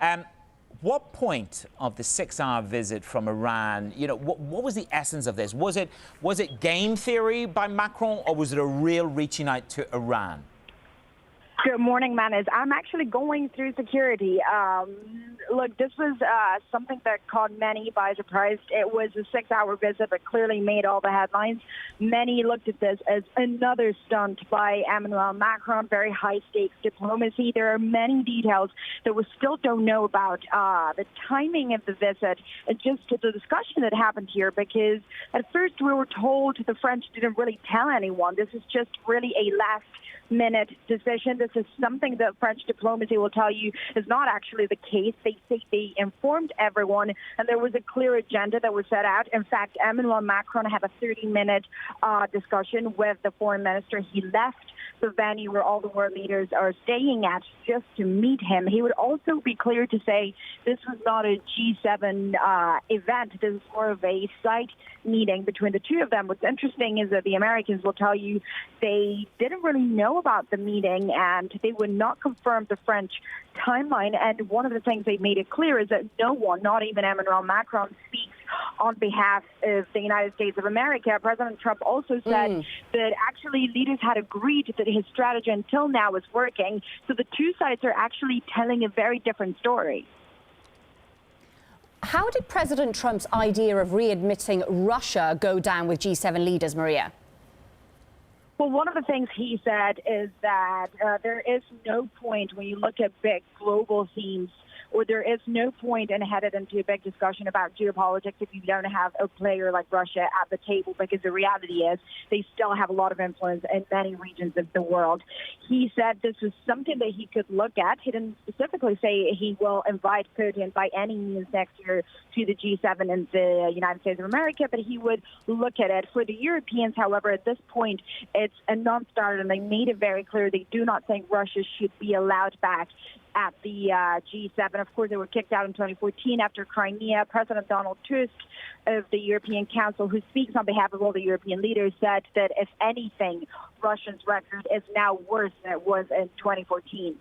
Um, what point of the 6-hour visit from Iran, what was the essence of this? Was it game theory by Macron, or was it a real reaching out to Iran? Good morning, Manis. I'm actually going through security. Look, this was something that caught many by surprise. It was a 6-hour visit, but clearly made all the headlines. Many looked at this as another stunt by Emmanuel Macron, very high-stakes diplomacy. There are many details that we still don't know about the timing of the visit and just the discussion that happened here, because at first we were told the French didn't really tell anyone. This is just really a last-minute decision. This is something that French diplomacy will tell you is not actually the case. They say they informed everyone, and there was a clear agenda that was set out. In fact, Emmanuel Macron had a 30-minute discussion with the foreign minister. He left the venue where all the world leaders are staying at just to meet him. He would also be clear to say this was not a G7 event. This is more of a side meeting between the two of them. What's interesting is that the Americans will tell you they didn't really know about the meeting and they would not confirm the French timeline. And one of the things they made it clear is that no one, not even Emmanuel Macron, speaks on behalf of the United States of America. President Trump also said that actually leaders had agreed that his strategy until now is working. So the two sides are actually telling a very different story. How did President Trump's idea of readmitting Russia go down with G7 leaders, Maria? Well, one of the things he said is that there is no point when you look at big global themes, or there is no point in headed into a big discussion about geopolitics if you don't have a player like Russia at the table, because the reality is they still have a lot of influence in many regions of the world. He said this was something that he could look at. He didn't specifically say he will invite Putin by any means next year to the G7 in the United States of America, but he would look at it. For the Europeans, however, at this point, it's a non-starter, and they made it very clear they do not think Russia should be allowed back at the G7. Of course, they were kicked out in 2014 after Crimea. President Donald Tusk of the European Council, who speaks on behalf of all the European leaders, said that if anything, Russia's record is now worse than it was in 2014.